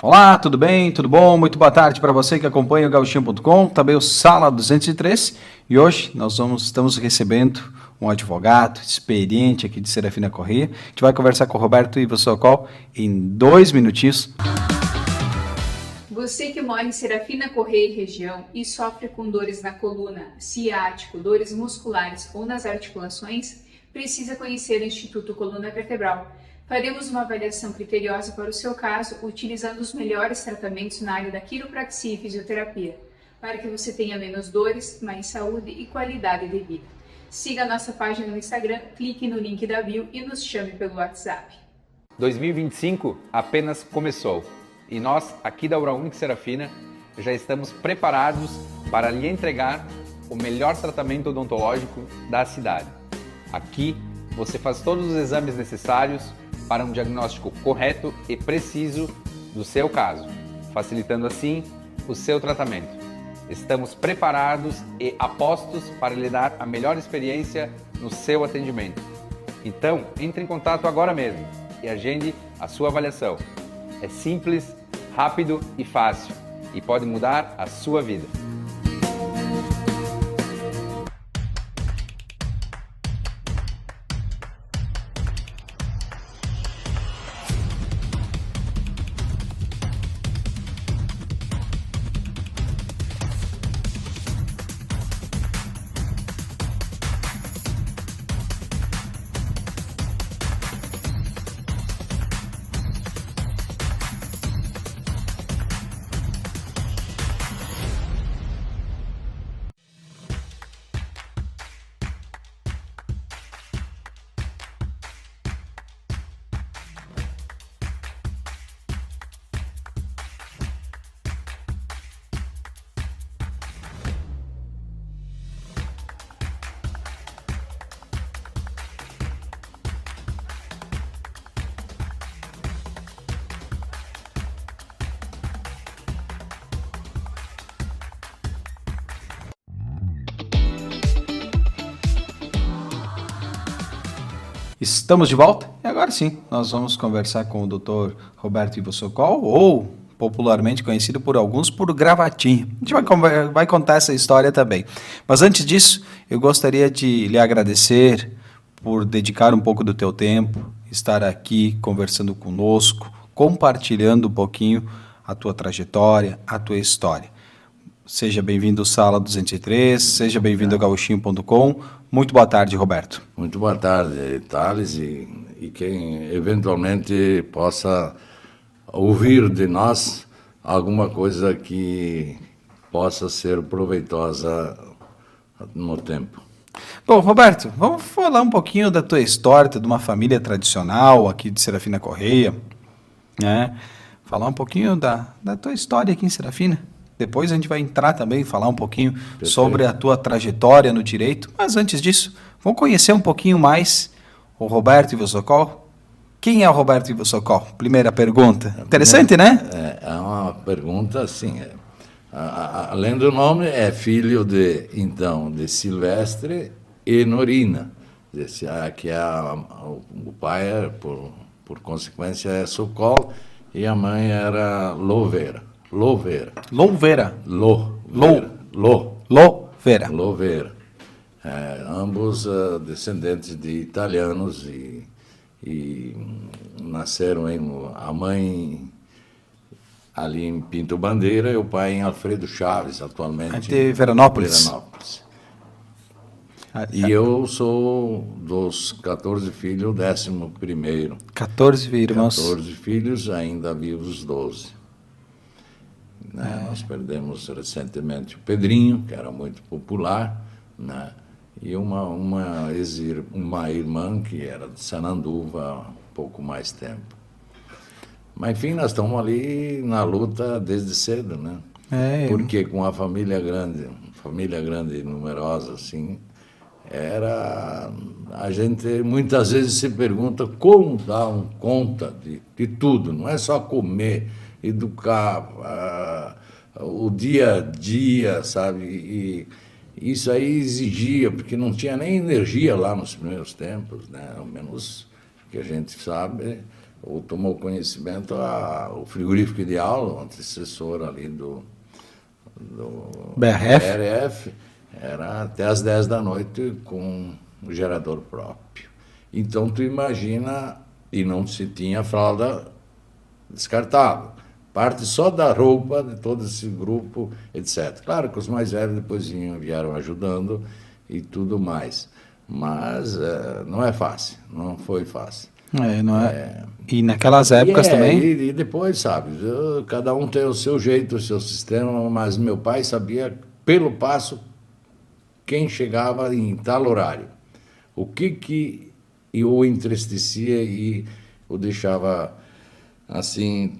Olá, tudo bem? Tudo bom? Muito boa tarde para você que acompanha o Gauchinho.com, também o Sala 203. E hoje estamos recebendo um advogado experiente aqui de Serafina Correia. A gente vai conversar com o Roberto Ivo Socol em 2 minutinhos. Você que mora em Serafina Correia e região e sofre com dores na coluna, ciático, dores musculares ou nas articulações, precisa conhecer o Instituto Coluna Vertebral. Faremos uma avaliação criteriosa para o seu caso, utilizando os melhores tratamentos na área da quiropraxia e fisioterapia, para que você tenha menos dores, mais saúde e qualidade de vida. Siga a nossa página no Instagram, clique no link da bio e nos chame pelo WhatsApp. 2025 apenas começou e nós, aqui da Uraunic Serafina, já estamos preparados para lhe entregar o melhor tratamento odontológico da cidade. Aqui você faz todos os exames necessários para um diagnóstico correto e preciso do seu caso, facilitando assim o seu tratamento. Estamos preparados e apostos para lhe dar a melhor experiência no seu atendimento. Então, entre em contato agora mesmo e agende a sua avaliação. É simples, rápido e fácil e pode mudar a sua vida. Estamos de volta e agora sim, nós vamos conversar com o Dr. Roberto Ivo Socol, ou popularmente conhecido por alguns por Gravatinho. A gente vai contar essa história também. Mas antes disso, eu gostaria de lhe agradecer por dedicar um pouco do teu tempo, estar aqui conversando conosco, compartilhando um pouquinho a tua trajetória, a tua história. Seja bem-vindo ao Sala 203, seja bem-vindo ao Gauchinho.com. Muito boa tarde, Roberto. Muito boa tarde, Thales, e quem eventualmente possa ouvir de nós alguma coisa que possa ser proveitosa no tempo. Bom, Roberto, vamos falar um pouquinho da tua história, de uma família tradicional aqui de Serafina Correia, né? Falar um pouquinho da tua história aqui em Serafina. Depois a gente vai entrar também, falar um pouquinho sobre a tua trajetória no direito. Mas antes disso, vamos conhecer um pouquinho mais o Roberto Ivo Socol. Quem é o Roberto Ivo Socol? Primeira pergunta. Interessante, né? É uma pergunta, assim, além do nome, é filho de Silvestre e Norina. Que o pai, por consequência, é Socol e a mãe era Louveira. Ambos descendentes de italianos e nasceram a mãe ali em Pinto Bandeira e o pai em Alfredo Chaves, atualmente de Veranópolis. E eu sou dos 14 filhos, o 11º. 14 irmãos. 14 filhos, ainda vivos 12. Nós perdemos recentemente o Pedrinho, que era muito popular, né? E uma irmã que era de Sananduva há um pouco mais tempo. Mas, enfim, nós estamos ali na luta desde cedo, né? Porque com a família grande e numerosa, assim, a gente muitas vezes se pergunta como dar conta de tudo, não é só comer, educar, o dia a dia, sabe? E isso aí exigia, porque não tinha nem energia lá nos primeiros tempos, né? Ao menos que a gente sabe, ou tomou conhecimento o frigorífico ideal, o antecessor ali do BRF, era até às 10 da noite com o gerador próprio. Então, tu imagina, e não se tinha fralda descartável. Parte só da roupa de todo esse grupo, etc. Claro que os mais velhos depois vieram ajudando e tudo mais. Mas não é fácil, não foi fácil. Não é. E naquelas épocas também... E depois, sabe, cada um tem o seu jeito, o seu sistema, mas meu pai sabia, pelo passo, quem chegava em tal horário. O que o entristecia e o deixava, assim,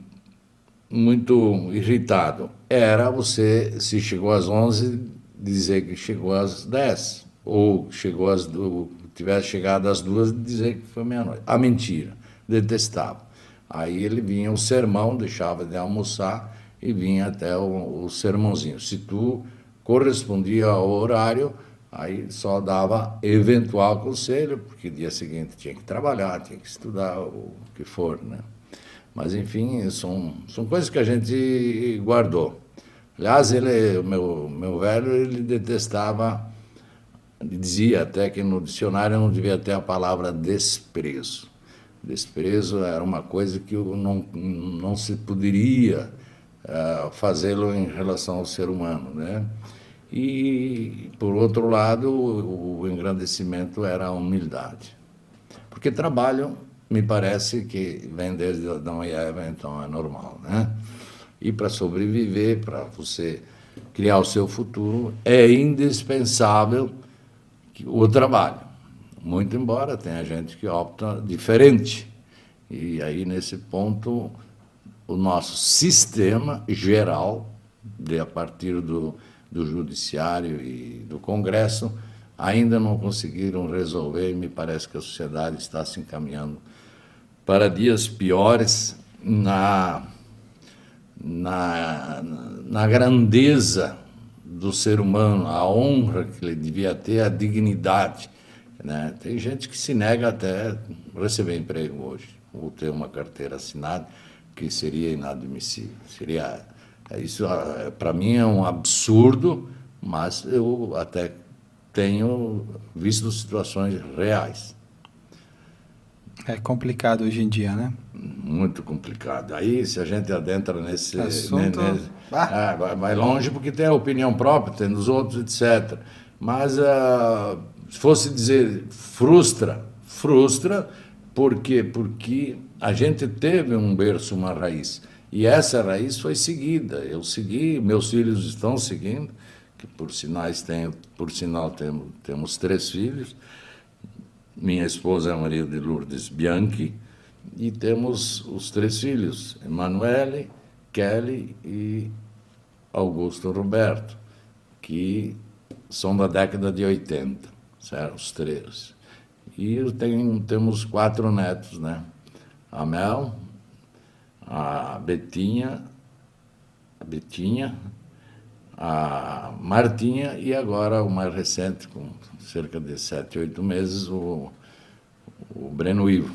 muito irritado. Era você, se chegou às 11, dizer que chegou às 10, ou tivesse chegado às 2, dizer que foi meia-noite. A mentira, detestava. Aí ele vinha o sermão, deixava de almoçar e vinha até o sermãozinho. Se tu correspondia ao horário, aí só dava eventual conselho, porque dia seguinte tinha que trabalhar, tinha que estudar, o que for, né? Mas, enfim, são coisas que a gente guardou. Aliás, meu velho, ele detestava, ele dizia até que no dicionário não devia ter a palavra desprezo. Desprezo era uma coisa que não se poderia fazê-lo em relação ao ser humano, né? E, por outro lado, o engrandecimento era a humildade. Porque trabalho, me parece que vem desde Adão e Eva, então é normal, né? E para sobreviver, para você criar o seu futuro, é indispensável o trabalho. Muito embora tenha gente que opta diferente. E aí, nesse ponto, o nosso sistema geral, a partir do Judiciário e do Congresso, ainda não conseguiram resolver, e me parece que a sociedade está se encaminhando para dias piores na grandeza do ser humano, a honra que ele devia ter, a dignidade, né? Tem gente que se nega até receber emprego hoje, ou ter uma carteira assinada, que seria inadmissível. Isso, para mim, é um absurdo, mas eu até tenho visto situações reais. É complicado hoje em dia, né? Muito complicado. Aí, se a gente adentra nesse assunto, vai longe, porque tem a opinião própria, tem dos outros, etc. Mas, se fosse dizer frustra, por quê? Porque a gente teve um berço, uma raiz, e essa raiz foi seguida. Eu segui, meus filhos estão seguindo, que por sinal temos 3 filhos. Minha esposa é a Maria de Lourdes Bianchi, e temos os 3 filhos, Emanuele, Kelly e Augusto Roberto, que são da década de 80, certo? Os 3. E temos 4 netos, né? A Mel, a Betinha, a Martinha e agora o mais recente, com cerca de 7, 8 meses, o Breno Ivo,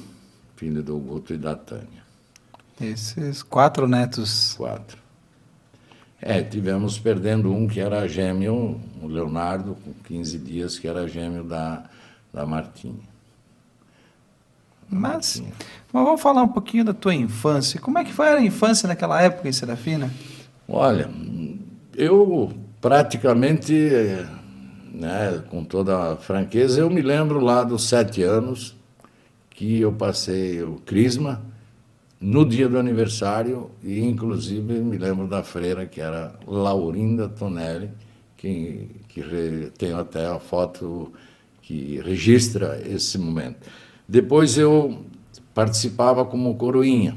filho do Guto e da Tânia. Esses 4 netos. 4. Tivemos perdendo um que era gêmeo, o Leonardo, com 15 dias, que era gêmeo da Martinha. Mas vamos falar um pouquinho da tua infância. Como é que foi a infância naquela época em Serafina? Olha, eu praticamente, né, com toda a franqueza, eu me lembro lá dos 7 anos que eu passei o crisma no dia do aniversário, e inclusive me lembro da freira, que era Laurinda Tonelli, que tem até a foto que registra esse momento. Depois eu participava como coroinha.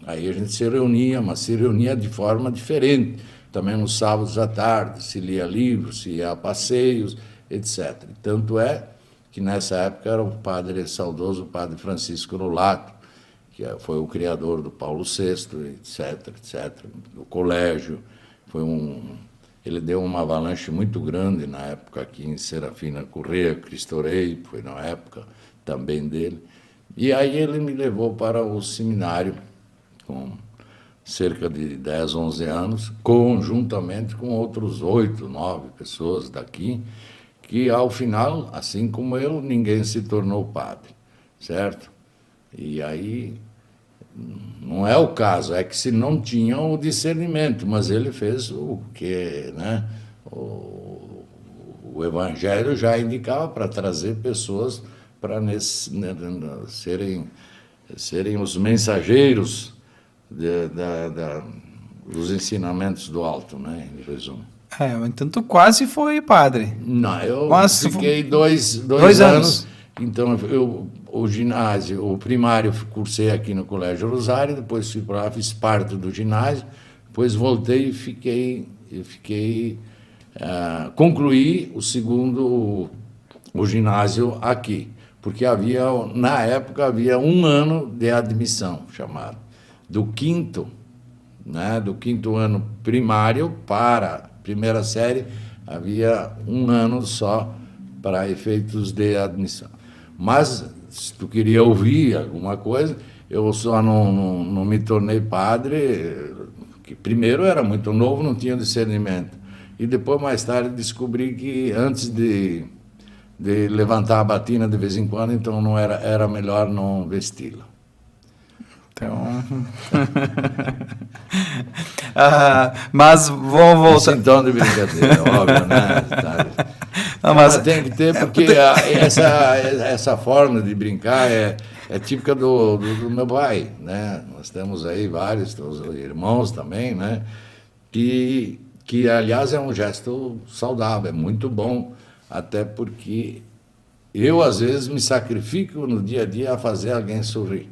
Aí a gente se reunia, mas se reunia de forma diferente. Também nos sábados à tarde, se lia livros, se ia a passeios, etc. Tanto é que nessa época era o saudoso padre Francisco Nolato, que foi o criador do Paulo VI, etc., do colégio. Ele deu uma avalanche muito grande na época aqui em Serafina Corrêa, Cristo Rei, foi na época também dele. E aí ele me levou para o seminário com cerca de 10, 11 anos, conjuntamente com outros 8, 9 pessoas daqui, que ao final, assim como eu, ninguém se tornou padre, certo? E aí, não é o caso, é que se não tinham o discernimento, mas ele fez o que, né? O Evangelho já indicava para trazer pessoas para serem os mensageiros dos ensinamentos do alto, né, em resumo. Então tu quase foi padre. Não, eu Quase fiquei dois dois anos. Então, o ginásio, o primário, cursei aqui no Colégio Rosário, depois fui para lá, fiz parte do ginásio, depois voltei e concluí o segundo, o ginásio aqui, porque na época, havia 1 ano de admissão, chamado. Do quinto ano primário para a primeira série, havia 1 ano só para efeitos de admissão. Mas, se tu queria ouvir alguma coisa, eu só não me tornei padre, que primeiro era muito novo, não tinha discernimento. E depois, mais tarde, descobri que antes de levantar a batina de vez em quando, então não era melhor não vesti-la. Então... mas vou voltar... Esse tom de brincadeira, óbvio, né? Mas tem que ter, porque essa forma de brincar é típica do meu pai, né? Nós temos aí vários irmãos também, né? Que, aliás, é um gesto saudável, é muito bom, até porque eu, às vezes, me sacrifico no dia a dia a fazer alguém sorrir.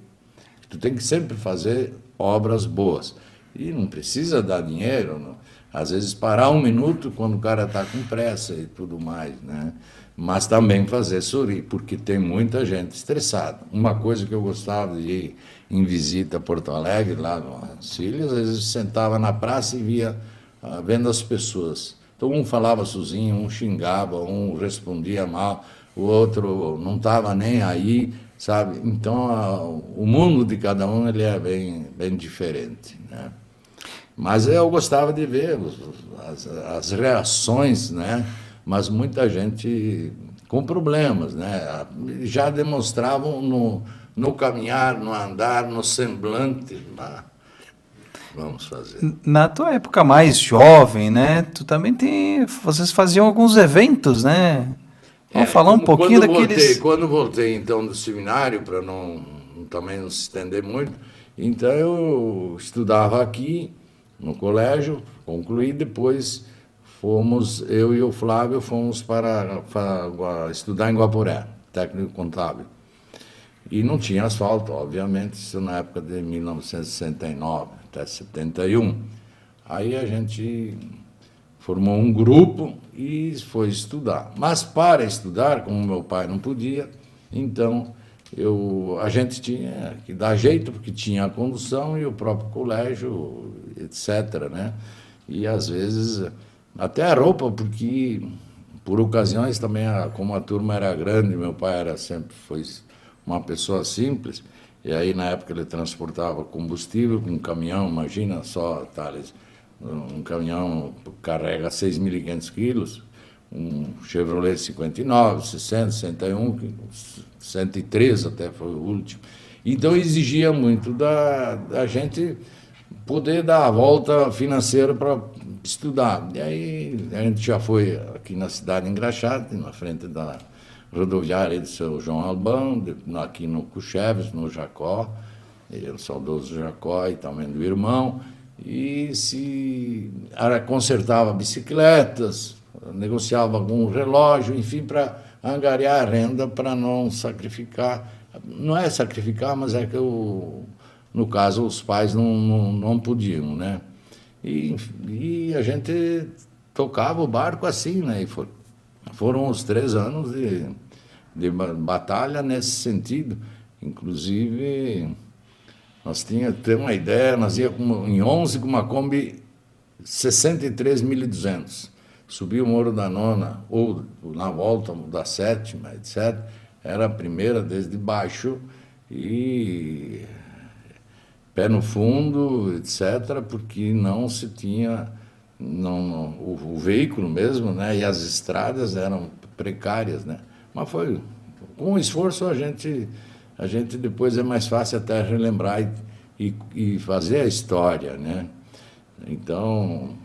Tu tem que sempre fazer obras boas. E não precisa dar dinheiro, não. Às vezes parar 1 minuto quando o cara está com pressa e tudo mais, né? Mas também fazer sorrir, porque tem muita gente estressada. Uma coisa que eu gostava de ir em visita a Porto Alegre, lá no Cílios, às vezes sentava na praça e via, vendo as pessoas. Então um falava sozinho, um xingava, um respondia mal, o outro não estava nem aí, sabe? Então o mundo de cada um ele é bem diferente, né? Mas eu gostava de ver as reações, né? Mas muita gente com problemas, né? Já demonstravam no caminhar, no andar, no semblante. Vamos fazer. Na tua época mais jovem, né? Tu também vocês faziam alguns eventos, né? Vamos falar um pouquinho daqueles... Quando voltei, então, do seminário, para também não se estender muito, então eu estudava aqui, no colégio, concluí, depois eu e o Flávio fomos para estudar em Guaporé, técnico contábil. E não tinha asfalto, obviamente, isso na época de 1969 até 71. Aí a gente formou um grupo e foi estudar. Mas para estudar, como meu pai não podia, então a gente tinha que dar jeito, porque tinha a condução e o próprio colégio, etc., né? E, às vezes, até a roupa, porque, por ocasiões também, como a turma era grande, meu pai sempre foi uma pessoa simples, e aí, na época, ele transportava combustível com um caminhão, imagina só, Thales, um caminhão carrega 6.500 quilos, um Chevrolet 59, 60, 61, 103 até foi o último. Então exigia muito da gente poder dar a volta financeira para estudar. E aí a gente já foi aqui na cidade Engraxate, na frente da rodoviária de São João Albão, aqui no Cuxeves, no Jacó, o saudoso Jacó e também do irmão, e consertava bicicletas, negociava algum relógio, enfim, para angariar a renda, para não sacrificar. Não é sacrificar, mas é que, no caso, os pais não podiam, né? E a gente tocava o barco assim, né? E foram os 3 anos de batalha nesse sentido. Inclusive, nós tínhamos uma ideia, nós íamos em 11 com uma Kombi 63.200. Subi o Morro da Nona, ou na volta da Sétima, etc. Era a primeira desde baixo, e pé no fundo, etc., porque não se tinha o veículo mesmo, né? E as estradas eram precárias, né? Mas foi com esforço a gente depois é mais fácil até relembrar e fazer a história, né? Então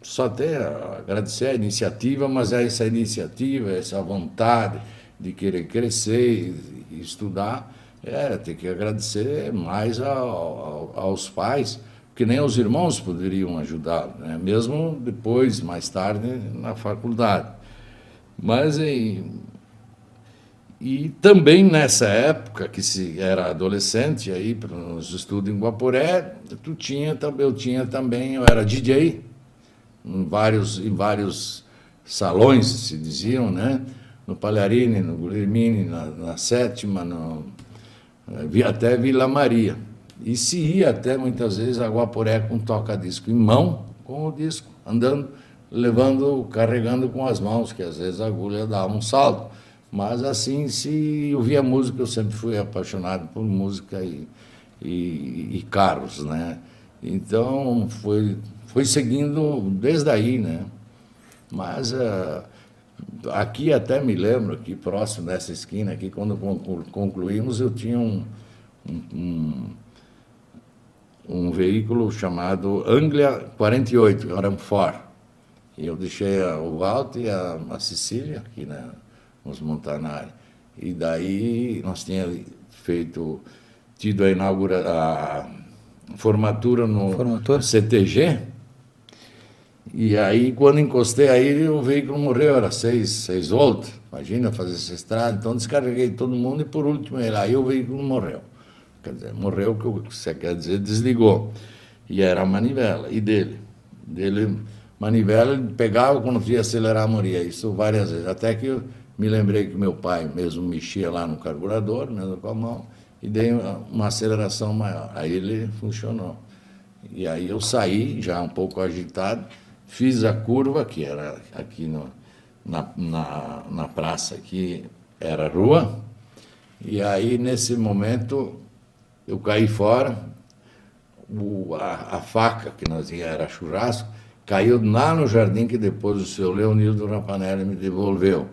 só ter agradecer a iniciativa, mas essa iniciativa, essa vontade de querer crescer e estudar, tem que agradecer mais aos pais, que nem os irmãos poderiam ajudar, né? Mesmo depois, mais tarde, na faculdade. Mas e também nessa época, que se era adolescente, aí, para os estudos em Guaporé, eu era DJ, em vários salões, se diziam, né? No Palharini, no Guilhermini, na Sétima, até Vila Maria. E se ia até, muitas vezes, a Guaporé com toca-disco em mão, com o disco, andando, carregando com as mãos, que às vezes a agulha dava um salto. Mas assim, se eu via música, eu sempre fui apaixonado por música e carros, né? Então, foi seguindo desde aí, né? Mas aqui até me lembro, aqui próximo dessa esquina, aqui, quando concluímos, eu tinha um veículo chamado Anglia 48, era um Ford. E eu deixei o Walter e a Cecília aqui, né, nos montar na área. E daí nós tínhamos tido a formatura no CTG. E aí, quando encostei aí, o veículo morreu, era 6 volts. Imagina fazer essa estrada. Então, descarreguei todo mundo e, por último, aí o veículo morreu. Quer dizer, morreu, o que você quer dizer, desligou. E era a manivela, e dele, manivela, ele pegava, quando ia acelerar, morria. Isso várias vezes. Até que eu me lembrei que meu pai mesmo mexia lá no carburador, mesmo com a mão, e dei uma aceleração maior. Aí ele funcionou. E aí eu saí, já um pouco agitado, fiz a curva, que era aqui na praça, que era rua, e aí, nesse momento, eu caí fora, a faca, que nós era churrasco, caiu lá no jardim que depois o seu Leonildo Rampanelli me devolveu.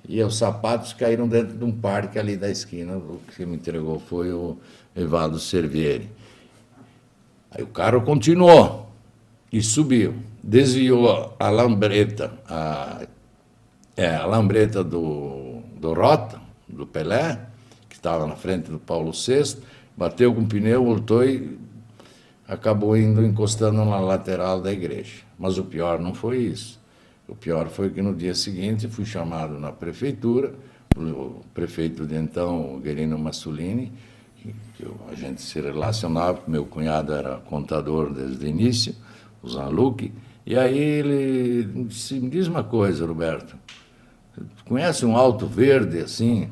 E os sapatos caíram dentro de um parque ali da esquina. O que me entregou foi o Evaldo Cervieri. Aí o carro continuou e subiu. Desviou a lambreta, a lambreta do Rota, do Pelé, que estava na frente do Paulo VI, bateu com o pneu, voltou e acabou encostando na lateral da igreja. Mas o pior não foi isso. O pior foi que no dia seguinte fui chamado na prefeitura, o prefeito de então, Guerino Massolini, que a gente se relacionava, porque meu cunhado era contador desde o início, o Zanluc, e aí ele disse, me diz uma coisa, Roberto, conhece um Alto Verde, assim,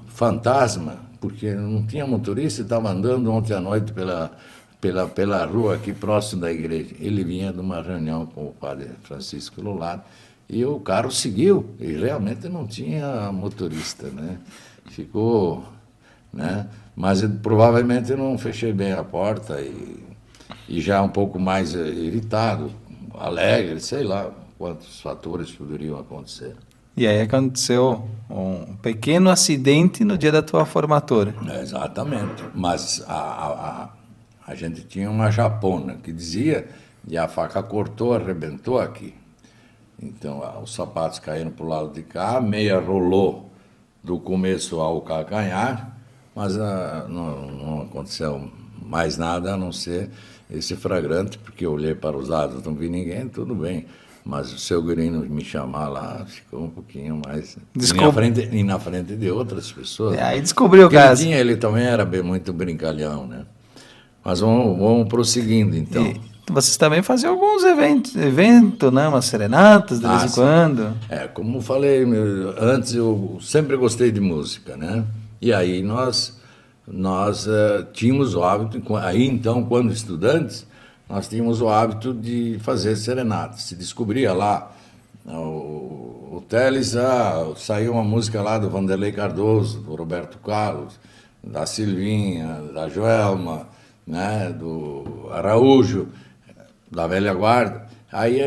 fantasma, porque não tinha motorista e estava andando ontem à noite pela rua aqui próximo da igreja. Ele vinha de uma reunião com o padre Francisco Lulato e o carro seguiu, e realmente não tinha motorista, né? Ficou, né? Mas provavelmente eu não fechei bem a porta e já um pouco mais irritado, alegre, sei lá quantos fatores poderiam acontecer. E aí aconteceu um pequeno acidente no dia da tua formatura. Exatamente, mas a gente tinha uma japona que dizia, e a faca cortou, arrebentou aqui. Então, os sapatos caíram para o lado de cá, a meia rolou do começo ao calcanhar, mas não aconteceu mais nada a não ser esse flagrante, porque eu olhei para os lados, não vi ninguém, tudo bem. Mas o seu Guerino me chamar lá, ficou um pouquinho mais... E na frente de outras pessoas. Aí descobriu o caso. Ele também era muito brincalhão, né? Mas vamos prosseguindo, então. E vocês também faziam alguns eventos, né? Umas serenatas, de vez em quando. Como falei antes, eu sempre gostei de música, né? E aí nós tínhamos o hábito, aí então, quando estudantes, nós tínhamos o hábito de fazer serenatas. Se descobria lá, o Teles, saiu uma música lá do Vanderlei Cardoso, do Roberto Carlos, da Silvinha, da Joelma, né, do Araújo, da velha guarda. Aí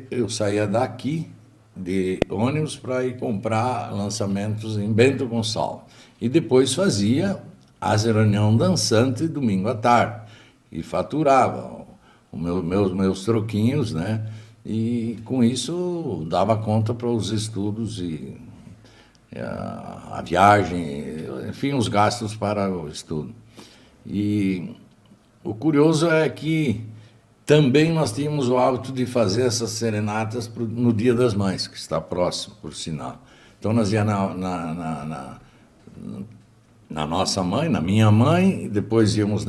eu saía daqui de ônibus para ir comprar lançamentos em Bento Gonçalves. E depois fazia as reuniões dançantes domingo à tarde. E faturava meus troquinhos, né? E com isso dava conta para os estudos e a viagem, enfim, os gastos para o estudo. E o curioso é que também nós tínhamos o hábito de fazer essas serenatas no Dia das Mães, que está próximo, por sinal. Então nós íamos na nossa mãe, na minha mãe, e depois íamos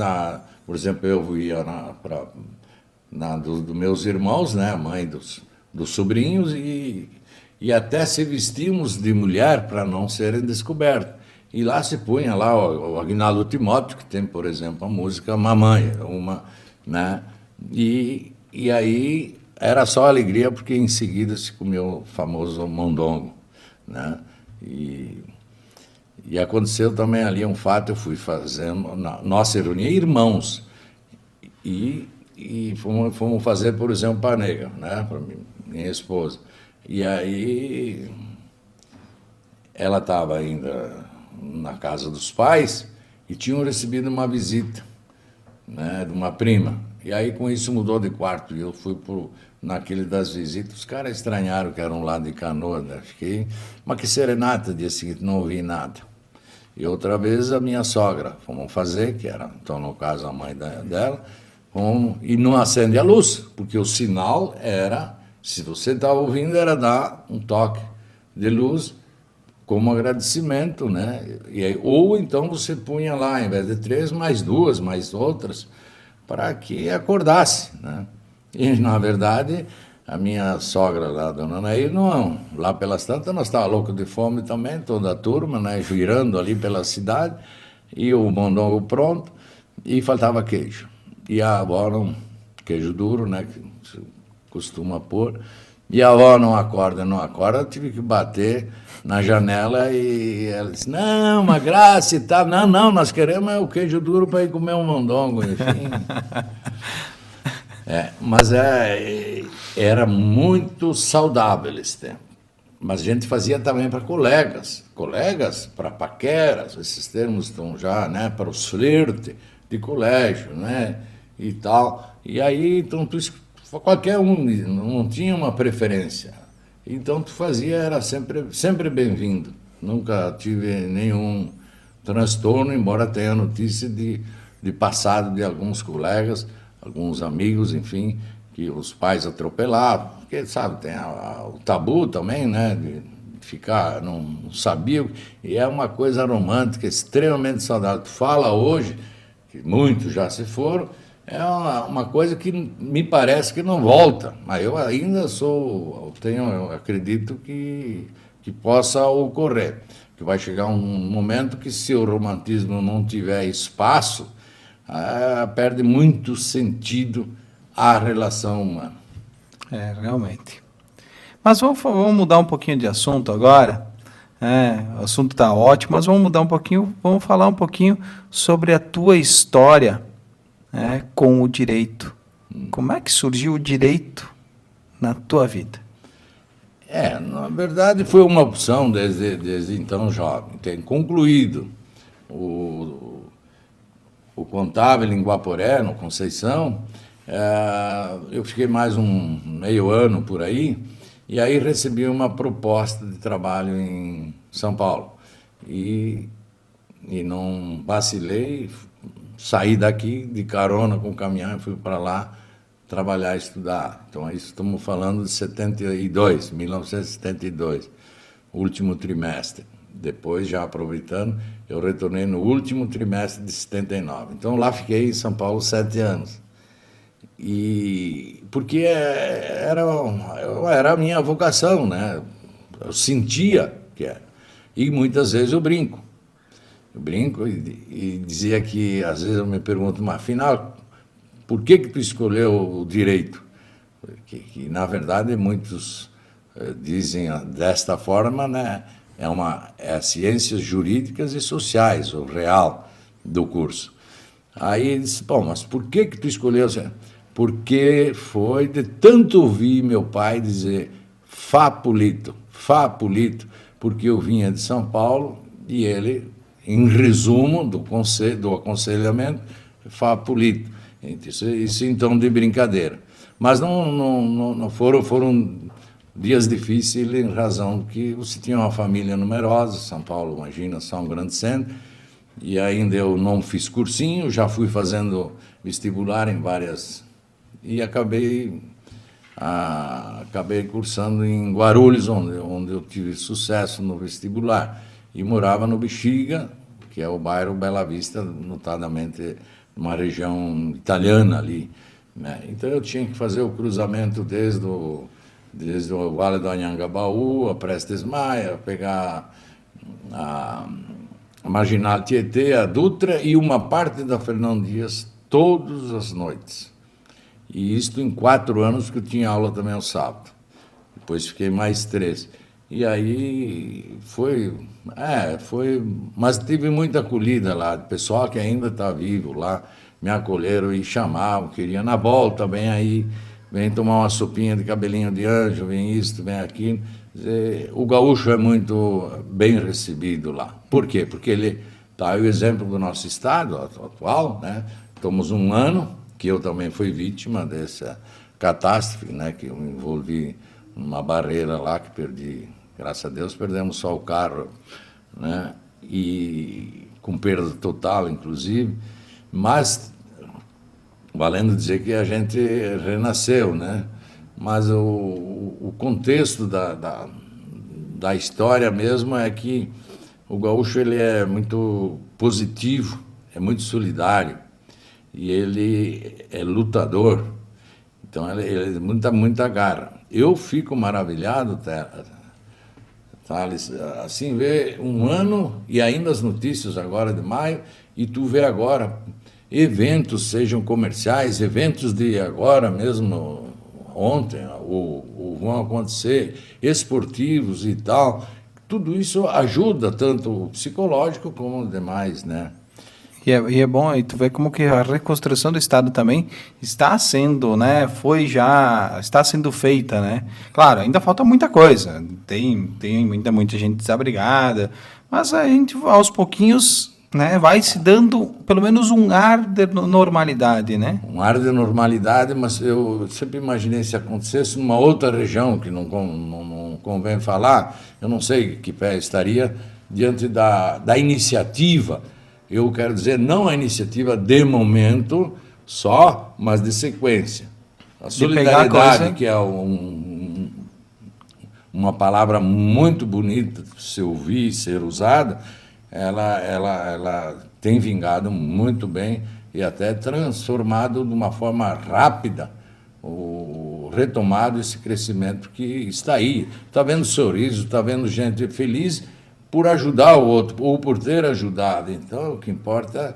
por exemplo, eu ia dos meus irmãos, né, a mãe dos sobrinhos, e até se vestíamos de mulher para não serem descobertos. E lá se punha lá o Aguinaldo Timóteo, que tem, por exemplo, a música Mamãe, né? E aí era só alegria, porque em seguida se comeu o famoso mondongo, né? E aconteceu também ali um fato, eu fui fazendo, nossa ironia, irmãos, e fomos fazer, por exemplo, panega, né, para minha esposa. E aí ela estava ainda na casa dos pais e tinham recebido uma visita, né, de uma prima. E aí com isso mudou de quarto e eu fui naquele das visitas. Os caras estranharam que eram lá de Canoa, né? Fiquei, mas que serenata, dia seguinte, não ouvi nada. E outra vez a minha sogra, fomos fazer, que era, então no caso a mãe dela, e não acende a luz, porque o sinal era, se você estava ouvindo, era dar um toque de luz como agradecimento, né? E aí, ou então você punha lá, em vez de 3, mais 2, mais outras, para que acordasse, né? E, na verdade, a minha sogra lá, a dona Nair, não, lá pelas tantas, nós estávamos loucos de fome também, toda a turma, né, girando ali pela cidade, e o mondongo pronto, e faltava queijo. E a avó, queijo duro, né, que se costuma pôr, e a avó não acorda, eu tive que bater na janela e ela disse, não, uma graça e tal, não, nós queremos o queijo duro para ir comer um mondongo, enfim. Mas era muito saudável esse tempo. Mas a gente fazia também para colegas para paqueras, esses termos estão já, né, para os flirtes de colégio, né, e tal. E aí, então, qualquer um, não tinha uma preferência. Então, tu fazia, era sempre bem-vindo. Nunca tive nenhum transtorno, embora tenha notícia de passado de alguns colegas, alguns amigos, enfim, que os pais atropelavam, porque, sabe, tem o tabu também, né, de ficar, não sabia, e é uma coisa romântica, extremamente saudável. Tu fala hoje, que muitos já se foram, é uma coisa que me parece que não volta, mas eu ainda eu acredito que possa ocorrer, que vai chegar um momento que, se o romantismo não tiver espaço, perde muito sentido a relação humana. Realmente. Mas vamos mudar um pouquinho de assunto agora. O assunto está ótimo, mas vamos mudar um pouquinho, vamos falar um pouquinho sobre a tua história, com o direito. Como é que surgiu o direito na tua vida? Na verdade foi uma opção desde então jovem. Tenho concluído o contábil em Guaporé, no Conceição. Eu fiquei mais um meio ano por aí, e aí recebi uma proposta de trabalho em São Paulo. E não vacilei, saí daqui de carona com o caminhão e fui para lá trabalhar e estudar. Então, isso estamos falando de 1972, último trimestre. Depois, já aproveitando, eu retornei no último trimestre de 79. Então, lá fiquei em São Paulo 7 anos. Porque era a minha vocação, né? Eu sentia que era. E muitas vezes eu brinco. Eu brinco e dizia que, às vezes eu me pergunto, mas afinal, por que tu escolheu o direito? Que na verdade, muitos dizem desta forma, né? É ciências jurídicas e sociais, o real. do curso. Aí ele disse, bom, mas por que tu escolheu? Porque foi de tanto ouvir meu pai dizer Fá Polito, porque eu vinha de São Paulo e ele, em resumo do aconselhamento, Fá Polito. Isso então de brincadeira. Mas não foram dias difíceis em razão que você tinha uma família numerosa, São Paulo, imagina, só um grande centro, e ainda eu não fiz cursinho, já fui fazendo vestibular em várias, e acabei cursando em Guarulhos, onde eu tive sucesso no vestibular, e morava no Bexiga, que é o bairro Bela Vista, notadamente uma região italiana ali, né? Então eu tinha que fazer o cruzamento desde o Vale do Anhangabaú, a Prestes Maia, pegar a Marginal Tietê, a Dutra e uma parte da Fernão Dias todas as noites. E isto em 4 anos, que eu tinha aula também ao sábado. Depois fiquei mais 3. E aí foi, mas tive muita acolhida lá, de pessoal que ainda está vivo lá, me acolheram e chamavam, queriam na volta, vem aí, vem tomar uma sopinha de cabelinho de anjo, vem isto, vem aquilo. O gaúcho é muito bem recebido lá. Por quê? Porque ele está aí o exemplo do nosso estado atual, né? Estamos 1 ano, que eu também fui vítima dessa catástrofe, né? Que eu me envolvi numa barreira lá que perdi, graças a Deus, perdemos só o carro, né? E com perda total, inclusive, mas valendo dizer que a gente renasceu, né? Mas o contexto da história mesmo é que o gaúcho ele é muito positivo, é muito solidário e ele é lutador, então ele muita garra. Eu fico maravilhado, Thales, assim, ver 1 ano e ainda as notícias agora de maio, e tu vê agora eventos, sejam comerciais, eventos de agora mesmo, ontem, ou vão acontecer, esportivos e tal, tudo isso ajuda tanto o psicológico como o demais, né? E é bom, e tu vê como que a reconstrução do Estado também está sendo, né, está sendo feita, né? Claro, ainda falta muita coisa, tem ainda muita gente desabrigada, mas a gente, aos pouquinhos, né, vai se dando pelo menos um ar de normalidade, né? Um ar de normalidade, mas eu sempre imaginei se acontecesse numa outra região, que não convém falar, eu não sei que pé estaria diante da iniciativa. Eu quero dizer, não a iniciativa de momento só, mas de sequência. A solidariedade, que é uma palavra muito bonita de se ouvir e ser usada, ela tem vingado muito bem e até transformado de uma forma rápida, retomado esse crescimento que está aí. Está vendo sorriso, está vendo gente feliz por ajudar o outro, ou por ter ajudado. Então, o que importa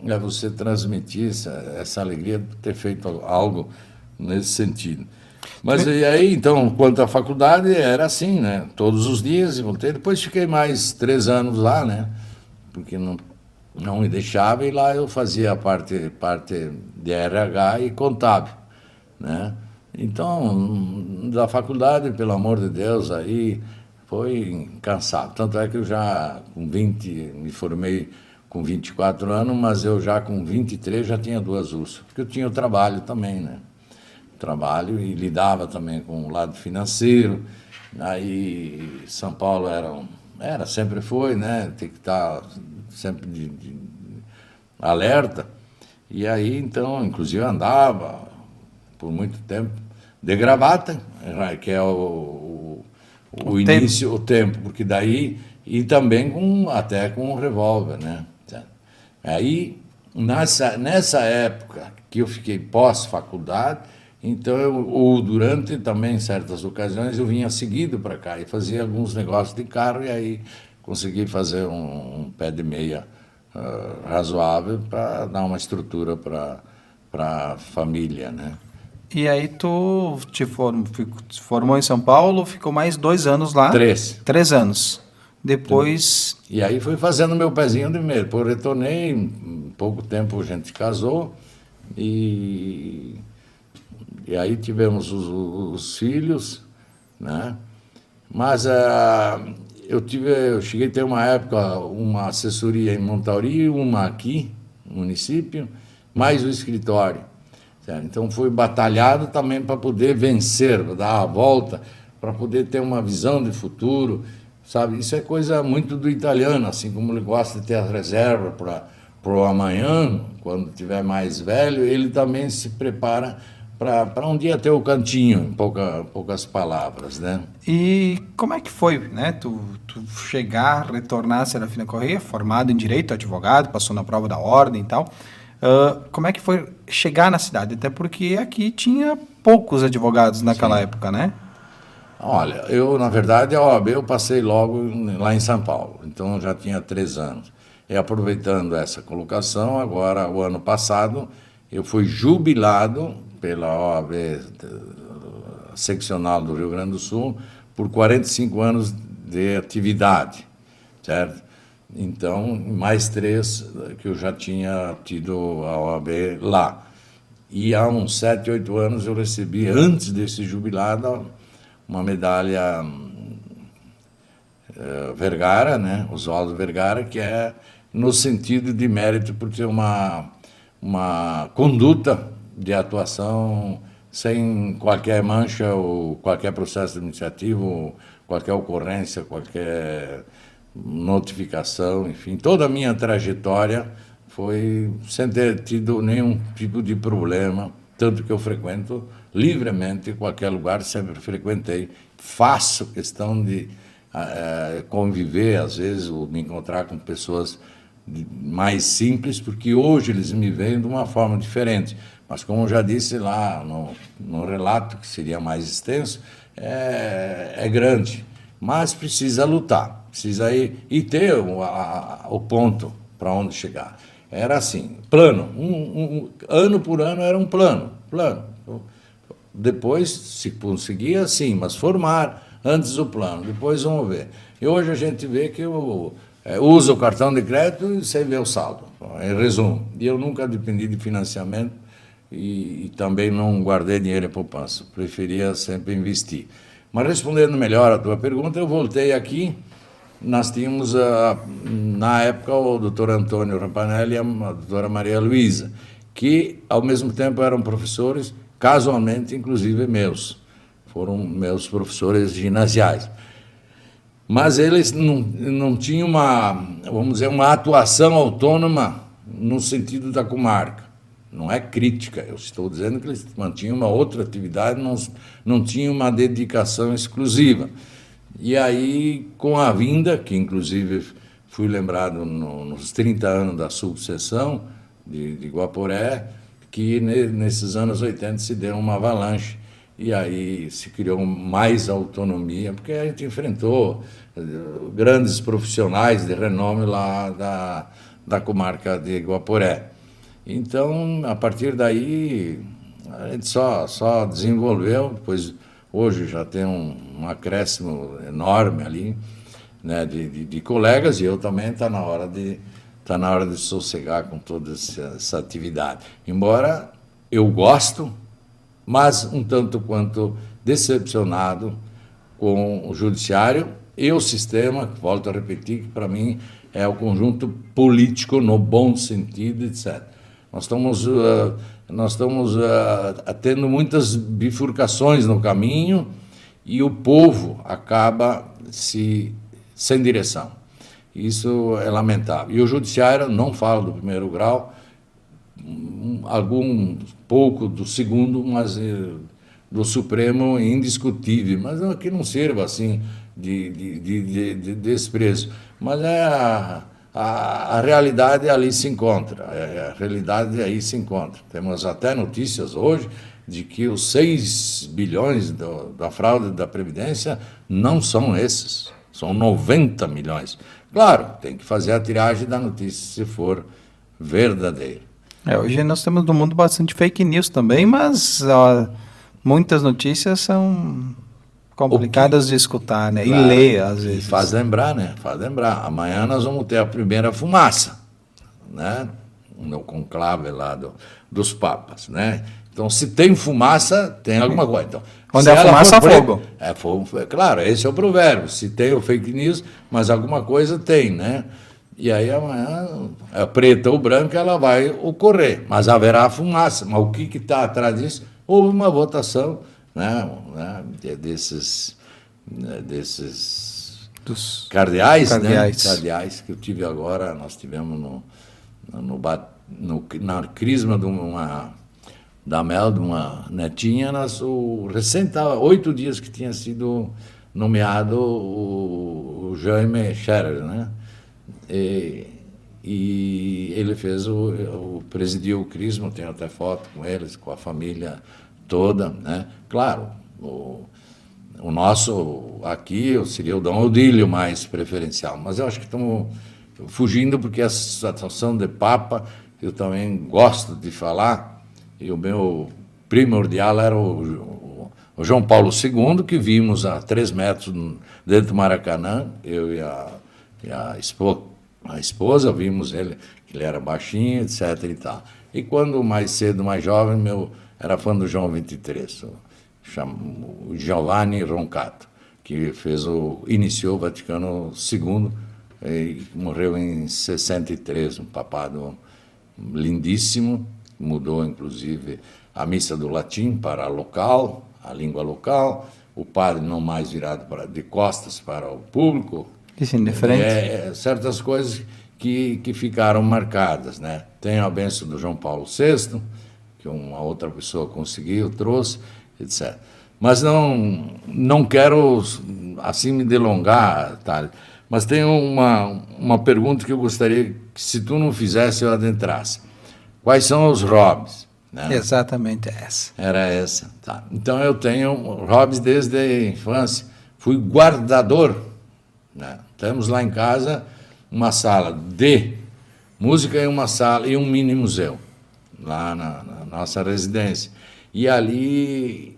é você transmitir essa alegria de ter feito algo nesse sentido. Mas e aí, então, quanto à faculdade, era assim, né? Todos os dias, voltei. Depois fiquei mais 3 anos lá, né? Porque não me deixava, e lá eu fazia a parte de RH e contábil, né? Então, da faculdade, pelo amor de Deus, aí foi cansado. Tanto é que eu já, me formei com 24 anos, mas eu já com 23 já tinha 2 URSS, porque eu tinha o trabalho também, né? Trabalho e lidava também com o lado financeiro. Aí São Paulo sempre foi, né? Tem que estar sempre de alerta. E aí, então, inclusive andava por muito tempo de gravata, que é o início, o tempo, porque daí, e também até com um revólver, né? Aí, nessa época que eu fiquei pós-faculdade, então, ou durante também certas ocasiões, eu vinha seguido para cá e fazia alguns negócios de carro, e aí consegui fazer um pé de meia razoável para dar uma estrutura para a família, né? E aí tu te formou em São Paulo, ficou mais 2 anos lá? 3. 3 anos. depois... E aí fui fazendo meu pezinho de meio. Depois retornei, em pouco tempo a gente casou e aí tivemos os filhos, né? Mas eu cheguei a ter uma época, uma assessoria em Montauri, uma aqui, no município, mais o escritório. Certo? Então fui batalhado também para poder vencer, dar a volta, para poder ter uma visão de futuro, sabe? Isso é coisa muito do italiano, assim como ele gosta de ter a reserva para o amanhã, quando tiver mais velho, ele também se prepara para um dia ter o cantinho, em poucas palavras, né? E como é que foi, né? Tu chegar, retornar a Serafina Correia, formado em Direito, advogado, passou na prova da ordem e tal. Como é que foi chegar na cidade? Até porque aqui tinha poucos advogados naquela época, né? Olha, na verdade, a OAB eu passei logo lá em São Paulo, então eu já tinha 3 anos. E aproveitando essa colocação, agora, o ano passado, eu fui jubilado pela OAB seccional do Rio Grande do Sul por 45 anos de atividade, certo? Então, mais 3 que eu já tinha tido a OAB lá. E há uns 7, 8 anos eu recebi, antes desse jubilado, uma medalha Vergara, né? Oswaldo Vergara, que é no sentido de mérito por ter uma conduta de atuação sem qualquer mancha ou qualquer processo administrativo, qualquer ocorrência, qualquer notificação, enfim, toda a minha trajetória foi sem ter tido nenhum tipo de problema, tanto que eu frequento livremente qualquer lugar, sempre frequentei, faço questão de conviver, às vezes, ou me encontrar com pessoas mais simples, porque hoje eles me veem de uma forma diferente. Mas, como eu já disse lá no relato, que seria mais extenso, é grande, mas precisa lutar, precisa ir e ter o ponto para onde chegar. Era assim, plano, ano por ano era um plano. Depois, se conseguia, sim, mas formar antes o plano, depois vamos ver. E hoje a gente vê que eu uso o cartão de crédito e sei ver o saldo, em resumo. E eu nunca dependi de financiamento e também não guardei dinheiro em poupança, preferia sempre investir. Mas respondendo melhor a tua pergunta, eu voltei aqui, nós tínhamos, na época, o doutor Antônio Rampanelli e a doutora Maria Luísa, que, ao mesmo tempo, eram professores, casualmente, inclusive, meus. Foram meus professores ginasiais. Mas eles não tinham vamos dizer, uma atuação autônoma no sentido da comarca. Não é crítica, eu estou dizendo que eles mantinham uma outra atividade, não tinham uma dedicação exclusiva. E aí, com a vinda, que inclusive fui lembrado nos 30 anos da subseção de Guaporé, que nesses anos 80 se deu uma avalanche. E aí se criou mais autonomia, porque a gente enfrentou grandes profissionais de renome lá da comarca de Guaporé. Então, a partir daí, a gente só desenvolveu, pois hoje já tem um acréscimo enorme ali, né, de colegas, e eu também está na hora de sossegar com toda essa atividade. Embora eu gosto, mas um tanto quanto decepcionado com o judiciário e o sistema, volto a repetir, que para mim é o conjunto político no bom sentido, etc. Nós estamos tendo muitas bifurcações no caminho e o povo acaba sem direção. Isso é lamentável. E o judiciário, não falo do primeiro grau, algum pouco do segundo, mas do Supremo indiscutível. Mas que não sirva assim de desprezo. Mas a realidade ali se encontra. A realidade aí se encontra. Temos até notícias hoje de que os 6 bilhões da fraude da Previdência não são esses, são 90 milhões. Claro, tem que fazer a tiragem da notícia se for verdadeira. Hoje nós temos no mundo bastante fake news também, mas muitas notícias são Complicadas de escutar, né? Claro, E ler, às e vezes. faz lembrar, né? Faz lembrar. Amanhã nós vamos ter a primeira fumaça, né? No conclave lá dos papas, né? Então, se tem fumaça, tem alguma coisa. Então, Onde se há ela fumaça, for há fogo. Claro, esse é o provérbio. Se tem o fake news, mas alguma coisa tem, né? E aí amanhã, a preta ou branca, ela vai ocorrer, mas haverá fumaça. Mas o que está atrás disso? Houve uma votação, né, desses Dos cardeais, cardeais. né? Cardeais que eu tive agora, nós tivemos na crisma da Mel, de uma netinha, recém estava 8 dias que tinha sido nomeado o Jaime Scherer, né? E ele fez presidiu o crisma, tenho até foto com eles, com a família toda, né? Claro, o nosso aqui seria o Dom Odílio mais preferencial, mas eu acho que estamos fugindo porque a situação de Papa eu também gosto de falar, e o meu primordial era o João Paulo II, que vimos a 3 metros dentro do Maracanã, eu e a esposa, vimos ele, que ele era baixinho, etc. E tal. E quando mais cedo, mais jovem, era fã do João XXIII, o Giovanni Roncato, que iniciou o Vaticano II e morreu em 63, um papado lindíssimo, mudou inclusive a missa do latim para local, a língua local, o padre não mais virado de costas para o público. Isso é indiferente. Certas coisas que ficaram marcadas, né? Tem a bênção do João Paulo VI, que uma outra pessoa conseguiu, trouxe, etc. Mas não quero assim me delongar, Thales, mas tem uma pergunta que eu gostaria que, se tu não fizesse, eu adentrasse. Quais são os hobbies? Né? Exatamente essa. Era essa. Tá. Então, eu tenho hobbies desde a infância. Fui guardador. Né? Temos lá em casa uma sala de música e uma sala e um mini museu, lá na nossa residência. E ali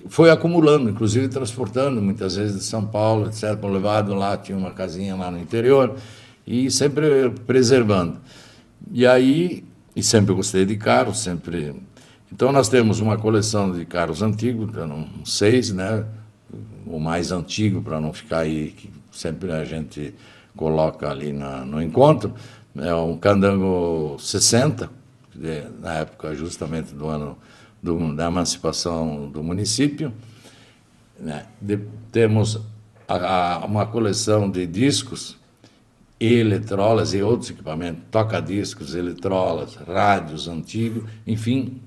foi acumulando, inclusive transportando, muitas vezes de São Paulo, etc., levado lá, tinha uma casinha lá no interior, e sempre preservando. E sempre gostei de carros, sempre... Então, nós temos uma coleção de carros antigos, 6, né? O mais antigo, para não ficar aí, que sempre a gente coloca ali no encontro, é um Candango 60, na época justamente do ano da emancipação do município. Né? Temos uma coleção de discos e eletrolas e outros equipamentos, toca-discos, eletrolas, rádios antigos, enfim,